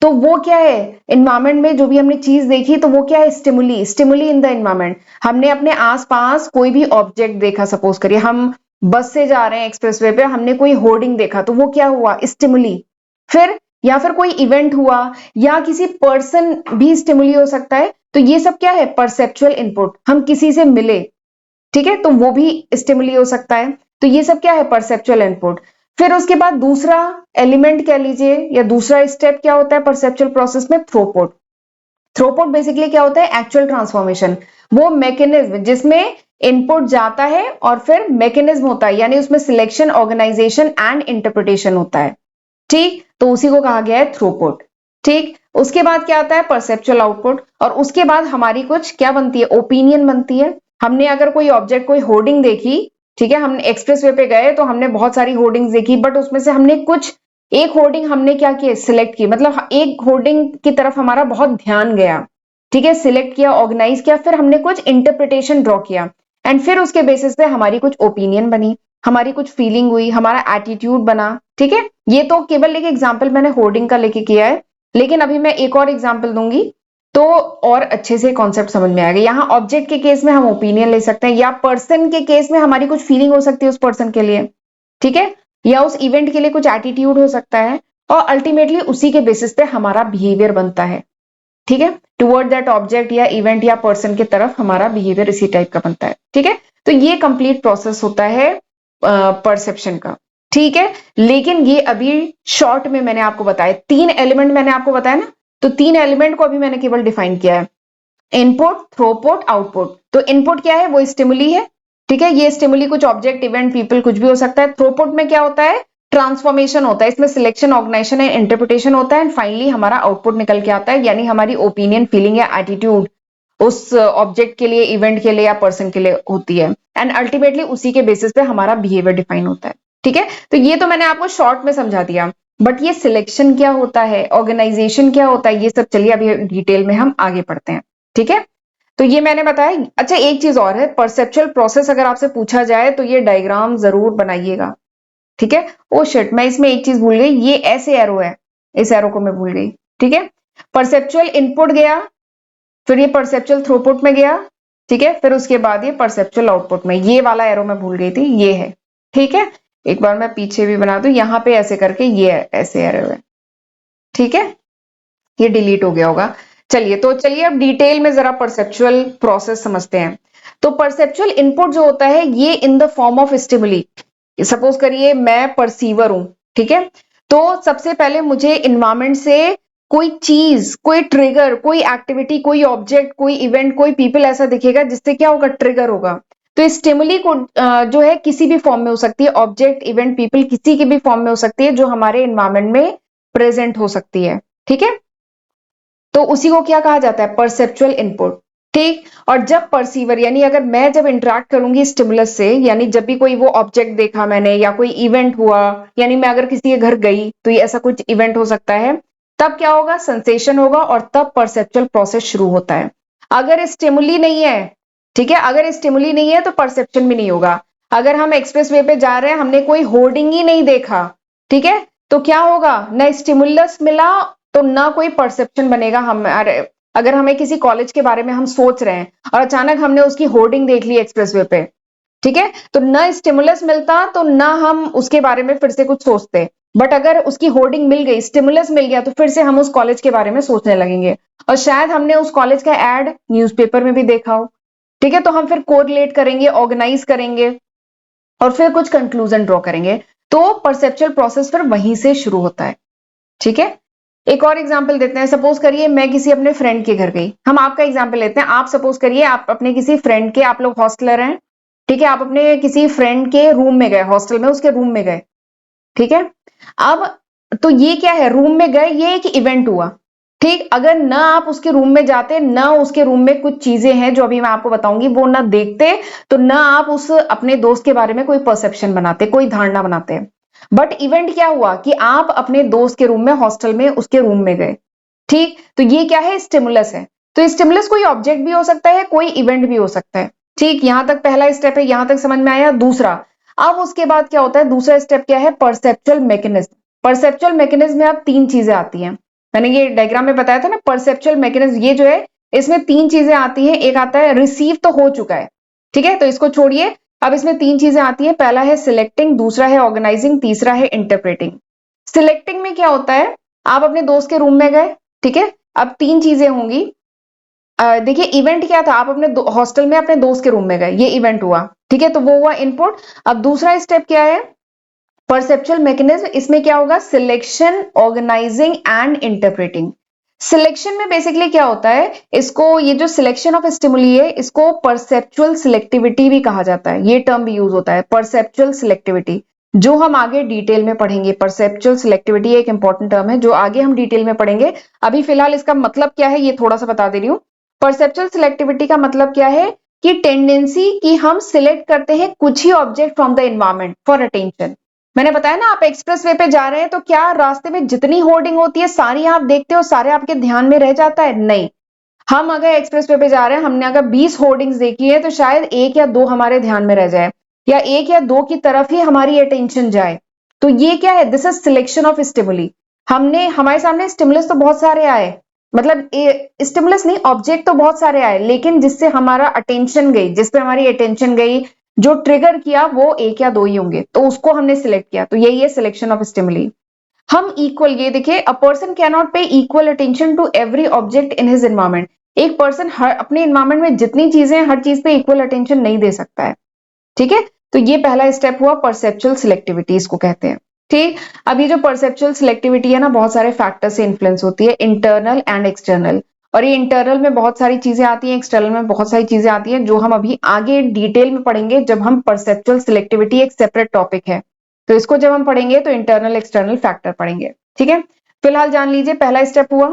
तो वो क्या है? इन्वायरमेंट में जो भी हमने चीज देखी तो वो क्या है? Stimuli. Stimuli in the environment. हमने अपने आसपास कोई भी ऑब्जेक्ट देखा, सपोज करिए हम बस से जा रहे हैं एक्सप्रेसवे पे, हमने कोई होर्डिंग देखा, तो वो क्या हुआ? स्टिमुली। फिर या फिर कोई इवेंट हुआ, या किसी पर्सन भी स्टिमुली हो सकता है, तो ये सब क्या है? Perceptual input. हम किसी से मिले, ठीक है, तो वो भी स्टिमुली हो सकता है, तो ये सब क्या है? Perceptual input. फिर उसके बाद दूसरा एलिमेंट कह लीजिए या दूसरा स्टेप क्या होता है परसेप्चुअल प्रोसेस में? थ्रोपुट। थ्रोपुट बेसिकली क्या होता है? Actual transformation. वो मैकेनिज्म जिसमें इनपुट जाता है और फिर मैकेनिज्म होता है, यानी उसमें सिलेक्शन, ऑर्गेनाइजेशन एंड इंटरप्रिटेशन होता है, ठीक। तो उसी को कहा गया है थ्रोपुट, ठीक। उसके बाद क्या आता है? Perceptual output. और उसके बाद हमारी कुछ क्या बनती है? ओपिनियन बनती है। हमने अगर कोई ऑब्जेक्ट, कोई होर्डिंग देखी, ठीक है, हमने एक्सप्रेस वे पे गए तो हमने बहुत सारी होर्डिंग्स देखी, बट उसमें से हमने कुछ एक होर्डिंग हमने क्या किया? सिलेक्ट की, मतलब एक होर्डिंग की तरफ हमारा बहुत ध्यान गया, ठीक है, सिलेक्ट किया, ऑर्गेनाइज किया, फिर हमने कुछ इंटरप्रिटेशन ड्रॉ किया, एंड फिर उसके बेसिस पे हमारी कुछ ओपिनियन बनी, हमारी कुछ फीलिंग हुई, हमारा एटीट्यूड बना, ठीक है। ये तो केवल एक एग्जाम्पल मैंने होर्डिंग का लेके किया है, लेकिन अभी मैं एक और एग्जाम्पल दूंगी तो और अच्छे से कॉन्सेप्ट समझ में आएगा। यहाँ ऑब्जेक्ट के केस में हम ओपिनियन ले सकते हैं, या पर्सन के केस में हमारी कुछ फीलिंग हो सकती है उस पर्सन के लिए, ठीक है, या उस इवेंट के लिए कुछ एटीट्यूड हो सकता है, और अल्टीमेटली उसी के बेसिस पे हमारा बिहेवियर बनता है, ठीक है, टुवर्ड दैट ऑब्जेक्ट या इवेंट या पर्सन की तरफ हमारा बिहेवियर इसी टाइप का बनता है, ठीक है। तो ये कंप्लीट प्रोसेस होता है परसेप्शन का, ठीक है। लेकिन ये अभी शॉर्ट में मैंने आपको बताया, तीन एलिमेंट मैंने आपको बताया ना, तो तीन एलिमेंट को अभी मैंने केवल डिफाइन किया है, इनपुट, थ्रोपुट, आउटपुट। तो इनपुट क्या है? वो स्टिमुली है, ठीक है, ये स्टिमुली कुछ ऑब्जेक्ट, इवेंट, पीपल, कुछ भी हो सकता है। थ्रोपुट में क्या होता है? ट्रांसफॉर्मेशन होता है, इसमें सिलेक्शन, ऑर्गेनाइजेशन एंड इंटरप्रिटेशन होता है, एंड फाइनली हमारा आउटपुट निकल के आता है, यानी हमारी ओपिनियन, फीलिंग या एटीट्यूड उस ऑब्जेक्ट के लिए, इवेंट के लिए या पर्सन के लिए होती है, एंड अल्टीमेटली उसी के बेसिस पे हमारा बिहेवियर डिफाइन होता है, ठीक है। तो ये तो मैंने आपको शॉर्ट में समझा दिया, बट ये सिलेक्शन क्या होता है, ऑर्गेनाइजेशन क्या होता है, ये सब चलिए अभी डिटेल में हम आगे पढ़ते हैं, ठीक है। तो ये मैंने बताया। अच्छा एक चीज और है, परसेप्चुअल प्रोसेस अगर आपसे पूछा जाए तो ये डायग्राम जरूर बनाइएगा, ठीक है। ओ शिट, मैं इसमें एक चीज भूल गई, ये ऐसे एरो है, इस एरो को मैं भूल गई, ठीक है। परसेप्चुअल इनपुट गया, फिर ये परसेप्चुअल थ्रूपुट में गया, ठीक है, फिर उसके बाद ये परसेप्चुअल आउटपुट में, ये वाला एरो मैं भूल गई थी, ये है, ठीक है। एक बार मैं पीछे भी बना दूं, यहां पे ऐसे करके ये ऐसे एरो है, ठीक है। ये डिलीट हो गया होगा। चलिए अब डिटेल में जरा परसेप्चुअल प्रोसेस समझते हैं। तो परसेप्चुअल इनपुट जो होता है ये in the form of stimuli, suppose करिए मैं परसीवर हूं, ठीक है। तो सबसे पहले मुझे इन्वायरमेंट से कोई चीज, कोई ट्रिगर, कोई एक्टिविटी, कोई ऑब्जेक्ट, कोई इवेंट, कोई पीपल ऐसा दिखेगा जिससे क्या होगा, ट्रिगर होगा। तो स्टिमुली को जो है किसी भी फॉर्म में हो सकती है, ऑब्जेक्ट, इवेंट, पीपल, किसी के भी फॉर्म में हो सकती है जो हमारे इन्वायरमेंट में प्रेजेंट हो सकती है, ठीक है। तो उसी को क्या कहा जाता है, परसेप्चुअल इनपुट, ठीक। और जब परसीवर यानी अगर मैं जब इंटरेक्ट करूंगी स्टिमुलस से, यानी जब भी कोई वो ऑब्जेक्ट देखा मैंने या कोई इवेंट हुआ, यानी मैं अगर किसी के घर गई तो ये ऐसा कुछ इवेंट हो सकता है, तब क्या होगा, सेंसेशन होगा और तब परसेप्चुअल प्रोसेस शुरू होता है। अगर स्टिमुली नहीं है, ठीक है, अगर स्टिमुली नहीं है तो परसेप्शन भी नहीं होगा। अगर हम एक्सप्रेस वे पे जा रहे हैं, हमने कोई होर्डिंग ही नहीं देखा, ठीक है, तो क्या होगा, ना स्टिमुलस मिला तो ना कोई परसेप्शन बनेगा। हम अगर हमें किसी कॉलेज के बारे में हम सोच रहे हैं और अचानक हमने उसकी होर्डिंग देख ली एक्सप्रेसवे पे, ठीक है, तो ना स्टिमुलस मिलता तो ना हम उसके बारे में फिर से कुछ सोचते। बट अगर उसकी होर्डिंग मिल गई, स्टिमुलस मिल गया, तो फिर से हम उस कॉलेज के बारे में सोचने लगेंगे और शायद हमने उस कॉलेज का एड न्यूज़पेपर में भी देखा हो, ठीक है। तो हम फिर कोरिलेट करेंगे, ऑर्गेनाइज करेंगे और फिर कुछ कंक्लूजन ड्रॉ करेंगे। तो परसेप्चुअल प्रोसेस फिर वहीं से शुरू होता है, ठीक है। एक और एग्जांपल देते हैं, सपोज करिए मैं किसी अपने फ्रेंड के घर गई, हम आपका एग्जांपल लेते हैं। आप सपोज करिए आप अपने किसी फ्रेंड के, आप लोग हॉस्टलर हैं, ठीक है, आप अपने किसी फ्रेंड के रूम में गए, हॉस्टल में उसके रूम में गए, ठीक है। अब तो ये क्या है, रूम में गए, ये एक इवेंट हुआ, ठीक। अगर ना आप उसके रूम में जाते, ना उसके रूम में कुछ चीजें हैं जो अभी मैं आपको बताऊंगी वो ना देखते, तो ना आप उस अपने दोस्त के बारे में कोई परसेप्शन बनाते, कोई धारणा बनाते। बट इवेंट क्या हुआ कि आप अपने दोस्त के रूम में, हॉस्टल में, उसके रूम में गए, ठीक। तो ये क्या है, स्टिमुलस है। तो स्टिमुलस कोई ऑब्जेक्ट भी हो सकता है, कोई इवेंट भी हो सकता है, ठीक। यहां तक पहला स्टेप है, यहां तक समझ में आया। दूसरा, अब उसके बाद क्या होता है, दूसरा स्टेप क्या है, परसेप्चुअल मैकेनिज्म। परसेप्चुअल मैकेनिज्म में अब तीन चीजें आती हैं, मैंने ये डायग्राम में बताया था ना, परसेप्चुअल मैकेनिज्म ये जो है इसमें तीन चीजें आती हैं। एक आता है रिसीव, तो हो चुका है, ठीक है, तो इसको छोड़िए। अब इसमें तीन चीजें आती हैं, पहला है सिलेक्टिंग, दूसरा है ऑर्गेनाइजिंग, तीसरा है इंटरप्रेटिंग। सिलेक्टिंग में क्या होता है, आप अपने दोस्त के रूम में गए, ठीक है। अब तीन चीजें होंगी, देखिए इवेंट क्या था, आप अपने हॉस्टल में अपने दोस्त के रूम में गए, ये इवेंट हुआ, ठीक है, तो वो हुआ इनपुट। अब दूसरा स्टेप क्या है, परसेप्चुअल मैकेनिज्म, इसमें क्या होगा, selection, organising and interpreting. Selection में बेसिकली क्या होता है, इसको, ये जो सिलेक्शन ऑफ स्टिमुली है, इसको परसेप्चुअल सिलेक्टिविटी भी कहा जाता है, ये टर्म भी यूज होता है, परसेप्चुअल सिलेक्टिविटी, जो हम आगे डिटेल में पढ़ेंगे। परसेप्चुअल सिलेक्टिविटी एक इंपॉर्टेंट टर्म है जो आगे हम डिटेल में पढ़ेंगे। अभी फिलहाल इसका मतलब क्या है ये थोड़ा सा बता दे रही हूँ। परसेप्चुअल सिलेक्टिविटी का मतलब क्या है कि टेंडेंसी कि हम सिलेक्ट करते हैं कुछ ही object from the environment for attention. मैंने बताया ना, आप एक्सप्रेस वे पे जा रहे हैं तो क्या रास्ते में जितनी होर्डिंग होती है सारी आप देखते हो, सारे आपके ध्यान में रह जाता है, नहीं। हम अगर एक्सप्रेस वे पे जा रहे हैं, हमने अगर 20 होर्डिंग्स देखी है तो शायद एक या दो हमारे ध्यान में रह जाए, या एक या दो की तरफ ही हमारी अटेंशन जाए। तो ये क्या है, this is selection of stimuli. हमने, हमारे सामने स्टिमुलस तो बहुत सारे आए, मतलब स्टिमुलस नहीं, ऑब्जेक्ट तो बहुत सारे आए, लेकिन जिससे हमारा अटेंशन गई, जिस पे हमारी अटेंशन गई, जो ट्रिगर किया, वो एक या दो ही होंगे, तो उसको हमने सिलेक्ट किया। तो यही है सिलेक्शन ऑफ स्टिमुली। हम इक्वल, ये देखिए, a person can not pay equal attention to every object in his environment. एक पर्सन हर अपने एनवायरमेंट में जितनी चीजें हैं, हर चीज पे इक्वल अटेंशन नहीं दे सकता है, ठीक है। तो ये पहला स्टेप हुआ, परसेप्चुअल सिलेक्टिविटी इसको कहते हैं, ठीक। अब ये जो परसेप्चुअल सिलेक्टिविटी है ना, बहुत सारे फैक्टर से इन्फ्लुएंस होती है, इंटरनल एंड एक्सटर्नल। और ये इंटरनल में बहुत सारी चीजें आती हैं, एक्सटर्नल में बहुत सारी चीजें आती हैं, जो हम अभी आगे डिटेल में पढ़ेंगे जब हम, परसेप्चुअल सिलेक्टिविटी एक सेपरेट टॉपिक है, तो इसको जब हम पढ़ेंगे तो इंटरनल एक्सटर्नल फैक्टर पढ़ेंगे, ठीक है। फिलहाल जान लीजिए पहला स्टेप हुआ,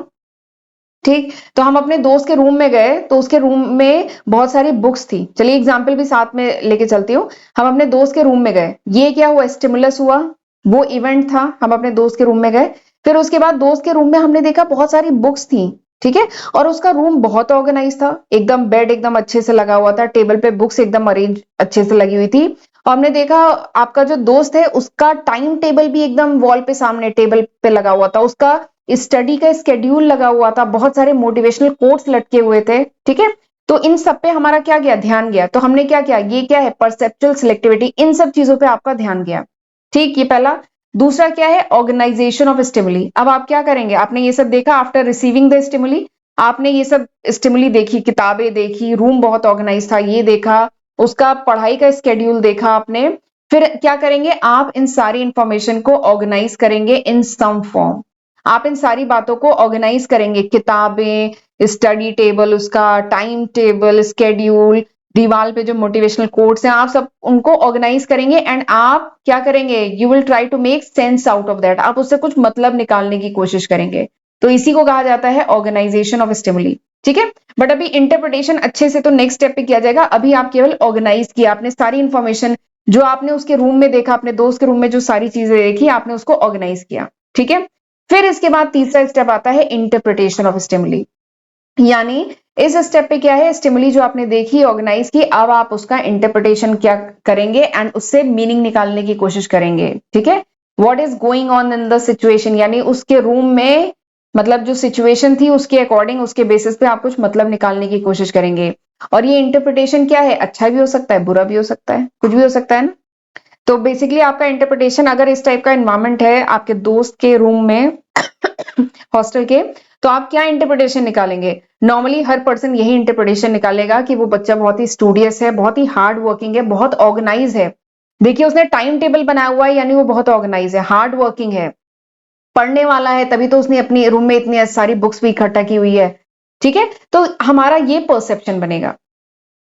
ठीक। तो हम अपने दोस्त के रूम में गए, तो उसके रूम में बहुत सारी बुक्स थी। चलिए एग्जाम्पल भी साथ में लेके चलती हूँ। हम अपने दोस्त के रूम में गए, ये क्या हुआ, स्टिमुलस हुआ, वो इवेंट था, हम अपने दोस्त के रूम में गए। फिर उसके बाद दोस्त के रूम में हमने देखा बहुत सारी बुक्स थी, ठीक है, और उसका रूम बहुत ऑर्गेनाइज था, एकदम बेड एकदम अच्छे से लगा हुआ था, टेबल पे बुक्स एकदम अरेंज अच्छे से लगी हुई थी, और हमने देखा आपका जो दोस्त है उसका टाइम टेबल भी एकदम वॉल पे सामने टेबल पे लगा हुआ था, उसका स्टडी का स्केड्यूल लगा हुआ था, बहुत सारे मोटिवेशनल कोट्स लटके हुए थे, ठीक है। तो इन सब पे हमारा क्या गया, ध्यान गया। तो हमने क्या किया, ये क्या है, परसेप्चुअल सिलेक्टिविटी, इन सब चीजों पे आपका ध्यान गया, ठीक। ये पहला। दूसरा क्या है, ऑर्गेनाइजेशन ऑफ स्टिमुली। अब आप क्या करेंगे, आपने ये सब देखा आफ्टर रिसीविंग द स्टिमुली, आपने ये सब स्टिमुली देखी, किताबें देखी, रूम बहुत ऑर्गेनाइज था, ये देखा, उसका पढ़ाई का स्केड्यूल देखा आपने। फिर क्या करेंगे, आप इन सारी इंफॉर्मेशन को ऑर्गेनाइज करेंगे इन सम फॉर्म। आप इन सारी बातों को ऑर्गेनाइज करेंगे, किताबें, स्टडी टेबल, उसका टाइम टेबल, स्केड्यूल, दीवार पे जो मोटिवेशनल कोट्स हैं, आप सब उनको ऑर्गेनाइज करेंगे। एंड आप क्या करेंगे, you will try to make sense out of that, आप उससे कुछ मतलब निकालने की कोशिश करेंगे। तो इसी को कहा जाता है ऑर्गेनाइजेशन ऑफ स्टिमुली, ठीक है। बट अभी इंटरप्रिटेशन अच्छे से तो नेक्स्ट स्टेप पे किया जाएगा, अभी आप केवल ऑर्गेनाइज किया, आपने सारी इंफॉर्मेशन जो आपने उसके रूम में देखा, अपने दोस्त के रूम में जो सारी चीजें देखी, आपने उसको ऑर्गेनाइज किया, ठीक है। फिर इसके बाद तीसरा स्टेप आता है इंटरप्रिटेशन ऑफ स्टिमुली, यानी इस स्टेप पे क्या है, स्टिमुली जो आपने देखी, ऑर्गेनाइज की, अब आप उसका इंटरप्रिटेशन क्या करेंगे एंड उससे मीनिंग निकालने की कोशिश करेंगे, ठीक है। What is going on in the situation, यानी उसके रूम में मतलब जो सिचुएशन थी उसके अकॉर्डिंग, उसके बेसिस पे आप कुछ मतलब निकालने की कोशिश करेंगे। और ये इंटरप्रिटेशन क्या है, अच्छा भी हो सकता है, बुरा भी हो सकता है, कुछ भी हो सकता है ना। तो बेसिकली आपका इंटरप्रिटेशन, अगर इस टाइप का एनवायरमेंट है आपके दोस्त के रूम में हॉस्टल के, तो आप क्या इंटरप्रिटेशन निकालेंगे। नॉर्मली हर पर्सन यही इंटरप्रिटेशन निकालेगा कि वो बच्चा बहुत ही स्टूडियस है, बहुत ही हार्ड वर्किंग है, बहुत ऑर्गेनाइज है। देखिए उसने टाइम टेबल बनाया हुआ है, यानी वो बहुत ऑर्गेनाइज है, हार्ड वर्किंग है, पढ़ने वाला है, तभी तो उसने अपनी रूम में इतनी सारी बुक्स भी इकट्ठा की हुई है, ठीक है। तो हमारा ये परसेप्शन बनेगा,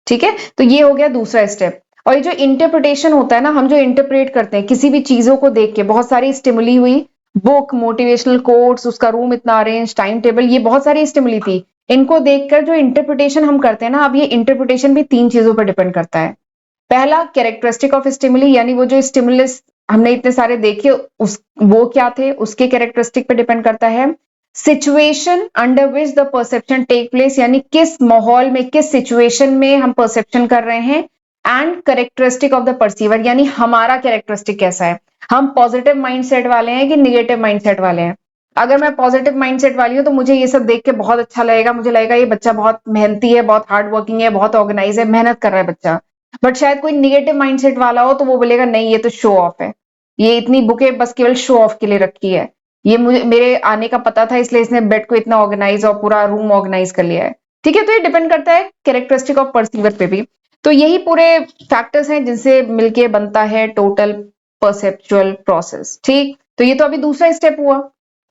ठीक है। तो ये हो गया दूसरा स्टेप। और ये जो इंटरप्रिटेशन होता है ना, हम जो इंटरप्रेट करते हैं किसी भी चीजों को देख के, बहुत सारी स्टिमुली हुई, बुक, मोटिवेशनल कोट्स, उसका रूम इतना अरेंज, टाइम टेबल, ये बहुत सारी स्टिमुली थी, इनको देखकर जो इंटरप्रिटेशन हम करते हैं ना, अब ये इंटरप्रिटेशन भी तीन चीजों पर डिपेंड करता है। पहला, कैरेक्टरिस्टिक ऑफ स्टिमुली, यानी वो जो स्टिमुलस हमने इतने सारे देखे उस वो क्या थे, उसके कैरेक्टरिस्टिक पे डिपेंड करता है। Situation under which the perception take place, यानी किस माहौल में, किस सिचुएशन में हम परसेप्शन कर रहे हैं। And characteristic of the perceiver, यानी हमारा कैरेक्टरिस्टिक कैसा है, हम पॉजिटिव माइंडसेट वाले हैं कि निगेटिव माइंडसेट वाले हैं। अगर मैं पॉजिटिव माइंडसेट वाली हूं तो मुझे ये सब देख के बहुत अच्छा लगेगा, मुझे लगेगा ये बच्चा बहुत मेहनती है, बहुत हार्ड वर्किंग है, बहुत ऑर्गेनाइज है, मेहनत कर रहा है बच्चा। बट शायद कोई निगेटिव माइंडसेट वाला हो तो वो बोलेगा नहीं ये तो शो ऑफ है, ये इतनी बुकें बस केवल शो ऑफ के लिए रखी है, ये मुझे मेरे आने का पता था इसलिए इसने बेड को इतना ऑर्गेनाइज और पूरा रूम ऑर्गेनाइज कर लिया है, ठीक है। तो ये डिपेंड करता है कैरेक्टरिस्टिक ऑफ परसीवर पे भी। तो यही पूरे फैक्टर्स हैं जिनसे मिलके बनता है टोटल परसेप्चुअल प्रोसेस, ठीक। तो ये तो अभी दूसरा स्टेप हुआ,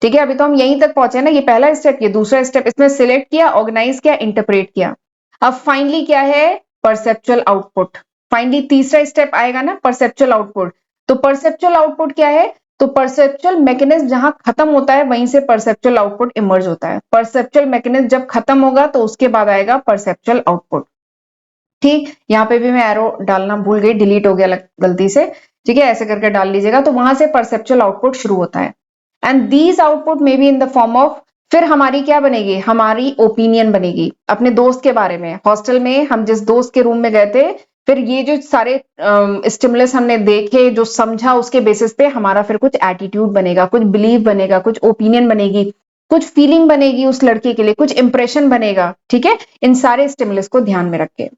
ठीक है। अभी तो हम यहीं तक पहुंचे ना, ये पहला स्टेप, ये दूसरा स्टेप, इसमें सिलेक्ट किया, ऑर्गेनाइज किया, इंटरप्रेट किया। अब फाइनली क्या है, परसेप्चुअल आउटपुट। फाइनली तीसरा स्टेप आएगा ना, परसेप्चुअल आउटपुट। तो परसेप्चुअल आउटपुट क्या है, तो परसेप्चुअल मैकेनिज्म जहां खत्म होता है वहीं से परसेप्चुअल आउटपुट इमर्ज होता है। परसेप्चुअल मैकेनिज्म जब खत्म होगा तो उसके बाद आएगा परसेप्चुअल आउटपुट, ठीक। यहाँ पे भी मैं एरो डालना भूल गई, डिलीट हो गया गलती से, ठीक है, ऐसे करके डाल लीजिएगा। तो वहां से परसेप्चुअल आउटपुट शुरू होता है। And these output may be in the form of, फिर हमारी क्या बनेगी, हमारी ओपिनियन बनेगी अपने दोस्त के बारे में। हॉस्टल में हम जिस दोस्त के रूम में गए थे, फिर ये जो सारे स्टिमुलस हमने देखे, जो समझा, उसके बेसिस पे हमारा फिर कुछ एटीट्यूड बनेगा, कुछ बिलीव बनेगा, कुछ ओपिनियन बनेगी, कुछ फीलिंग बनेगी उस लड़के के लिए, कुछ इंप्रेशन बनेगा, ठीक है। इन सारे स्टिमुलस को ध्यान में रख के,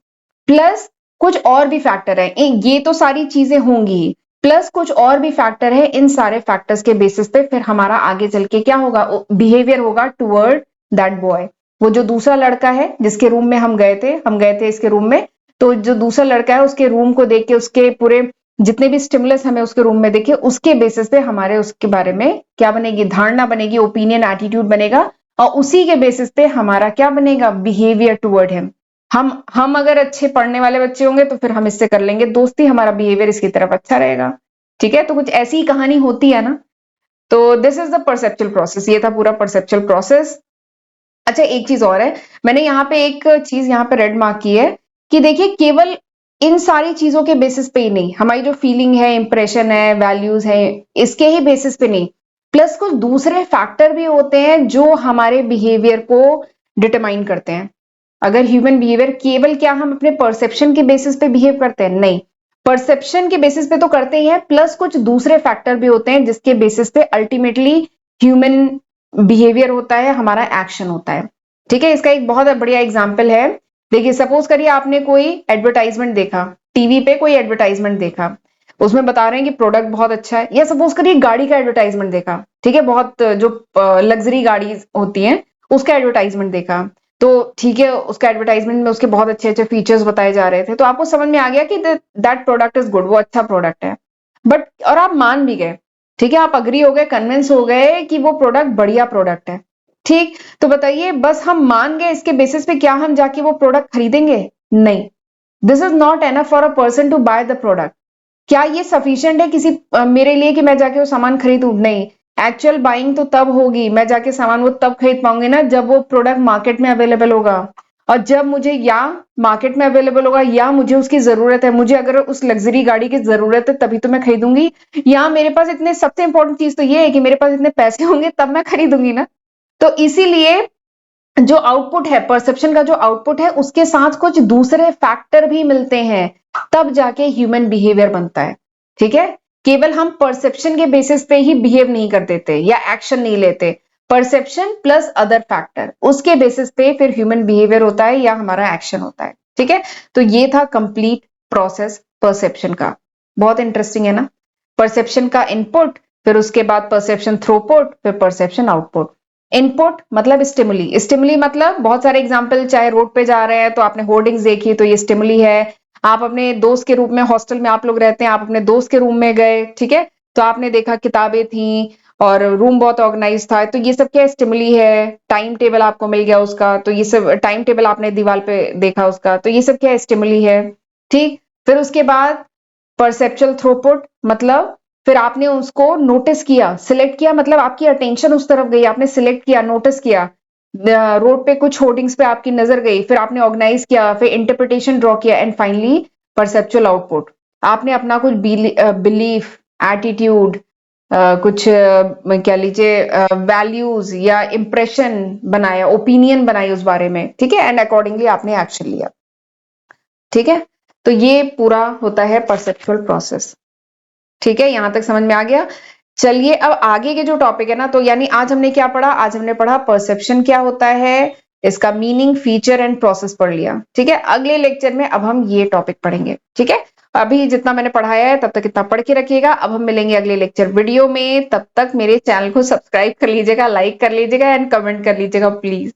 प्लस कुछ और भी फैक्टर है, ये तो सारी चीजें होंगी, प्लस कुछ और भी फैक्टर है। इन सारे फैक्टर्स के बेसिस पे फिर हमारा आगे चल के क्या होगा, बिहेवियर होगा टुवर्ड दैट बॉय। वो जो दूसरा लड़का है जिसके रूम में हम गए थे इसके रूम में, तो जो दूसरा लड़का है उसके रूम को देख के, उसके पूरे जितने भी स्टिमुलस हमें उसके रूम में देखे, उसके बेसिस पे हमारे उसके बारे में क्या बनेगी, धारणा बनेगी, ओपिनियन, एटीट्यूड बनेगा। और उसी के बेसिस पे हमारा क्या बनेगा, बिहेवियर टुवर्ड हिम। हम अगर अच्छे पढ़ने वाले बच्चे होंगे तो फिर हम इससे कर लेंगे दोस्ती, हमारा बिहेवियर इसकी तरफ अच्छा रहेगा, ठीक है। तो कुछ ऐसी कहानी होती है ना। तो this is the perceptual process, ये था पूरा परसेप्चुअल प्रोसेस। अच्छा एक चीज और है, मैंने यहाँ पे एक चीज यहाँ पे रेड मार्क की है कि देखिए केवल इन सारी चीजों के बेसिस पे ही नहीं, हमारी जो फीलिंग है, इंप्रेशन है, वैल्यूज है, इसके ही बेसिस पे नहीं, प्लस कुछ दूसरे फैक्टर भी होते हैं जो हमारे बिहेवियर को डिटरमाइन करते हैं। अगर ह्यूमन बिहेवियर केवल क्या हम अपने परसेप्शन के बेसिस पे बिहेव करते हैं, नहीं, परसेप्शन के बेसिस पे तो करते ही हैं, प्लस कुछ दूसरे फैक्टर भी होते हैं जिसके बेसिस पे अल्टीमेटली ह्यूमन बिहेवियर होता है, हमारा एक्शन होता है। ठीक है, इसका एक बहुत बढ़िया एग्जाम्पल है। देखिए, सपोज करिए आपने कोई एडवर्टाइजमेंट देखा, टीवी पे कोई एडवर्टाइजमेंट देखा, उसमें बता रहे हैं कि प्रोडक्ट बहुत अच्छा है, या सपोज करिए गाड़ी का एडवर्टाइजमेंट देखा, ठीक है, बहुत जो लग्जरी गाड़ी होती है उसका एडवर्टाइजमेंट देखा, तो ठीक है, उसका एडवर्टाइजमेंट में उसके बहुत अच्छे अच्छे फीचर्स बताए जा रहे थे, तो आपको समझ में आ गया कि दैट प्रोडक्ट इज गुड, वो अच्छा प्रोडक्ट है। बट और आप मान भी गए, ठीक है, आप अग्री हो गए, कन्विंस हो गए कि वो प्रोडक्ट बढ़िया प्रोडक्ट है। ठीक, तो बताइए, बस हम मान गए इसके बेसिस पे क्या हम जाके वो प्रोडक्ट खरीदेंगे? नहीं। This is not enough for a person to buy the product. क्या ये सफिशिएंट है किसी मेरे लिए कि मैं जाके वो सामान खरीदूं? नहीं। एक्चुअल बाइंग तो तब होगी, मैं जाके सामान वो तब खरीद पाऊंगी ना जब वो प्रोडक्ट मार्केट में अवेलेबल होगा, और जब मुझे या मार्केट में अवेलेबल होगा या मुझे उसकी जरूरत है, मुझे अगर उस लग्जरी गाड़ी की जरूरत है तभी तो मैं खरीदूंगी, या मेरे पास इतने, सबसे इंपॉर्टेंट चीज तो ये है कि मेरे पास इतने पैसे होंगे तब मैं खरीदूंगी ना। तो इसीलिए जो आउटपुट है, परसेप्शन का जो आउटपुट है, उसके साथ कुछ दूसरे फैक्टर भी मिलते हैं, तब जाके ह्यूमन बिहेवियर बनता है। ठीक है, केवल हम परसेप्शन के बेसिस पे ही बिहेव नहीं कर देते या एक्शन नहीं लेते, परसेप्शन प्लस अदर फैक्टर, उसके बेसिस पे फिर ह्यूमन बिहेवियर होता है या हमारा एक्शन होता है। ठीक है, तो ये था कंप्लीट प्रोसेस परसेप्शन का। बहुत इंटरेस्टिंग है ना? परसेप्शन का इनपुट, फिर उसके बाद परसेप्शन थ्रूपुट, फिर परसेप्शन आउटपुट। इनपुट मतलब स्टिमुली, स्टिमुली मतलब बहुत सारे एग्जांपल, चाहे रोड पे जा रहे हैं तो आपने होर्डिंग्स देखी तो ये स्टिमुली है, आप अपने दोस्त के रूप में, हॉस्टल में आप लोग रहते हैं, आप अपने दोस्त के रूम में गए, ठीक है, तो आपने देखा किताबें थी और रूम बहुत ऑर्गेनाइज था, तो ये सब क्या स्टिमुली है। टाइम टेबल आपको मिल गया उसका, तो ये सब टाइम टेबल आपने दीवार पे देखा उसका, तो ये सब क्या स्टिमुली है। ठीक, फिर उसके बाद परसेप्चुअल थ्रूपुट मतलब फिर आपने उसको नोटिस किया, सिलेक्ट किया, मतलब आपकी अटेंशन उस तरफ गई, आपने सिलेक्ट किया, नोटिस किया, रोड पे कुछ होर्डिंग्स पे आपकी नजर गई, फिर आपने ऑर्गेनाइज किया, फिर इंटरप्रिटेशन ड्रॉ किया, एंड फाइनली परसेप्चुअल आउटपुट। आपने अपना कुछ बिलीफ, एटीट्यूड, कुछ क्या लीजिए वैल्यूज या इंप्रेशन बनाया, ओपिनियन बनाई उस बारे में, ठीक है, एंड अकॉर्डिंगली आपने एक्शन लिया। ठीक है, तो ये पूरा होता है परसेप्चुअल प्रोसेस। ठीक है, यहां तक समझ में आ गया? चलिए, अब आगे के जो टॉपिक है ना, तो यानी आज हमने क्या पढ़ा? आज हमने पढ़ा परसेप्शन क्या होता है, इसका मीनिंग, फीचर एंड प्रोसेस पढ़ लिया। ठीक है, अगले लेक्चर में अब हम ये टॉपिक पढ़ेंगे। ठीक है, अभी जितना मैंने पढ़ाया है तब तक इतना पढ़ के रखिएगा। अब हम मिलेंगे अगले लेक्चर वीडियो में, तब तक मेरे चैनल को सब्सक्राइब कर लीजिएगा, लाइक कर लीजिएगा एंड कमेंट कर लीजिएगा प्लीज।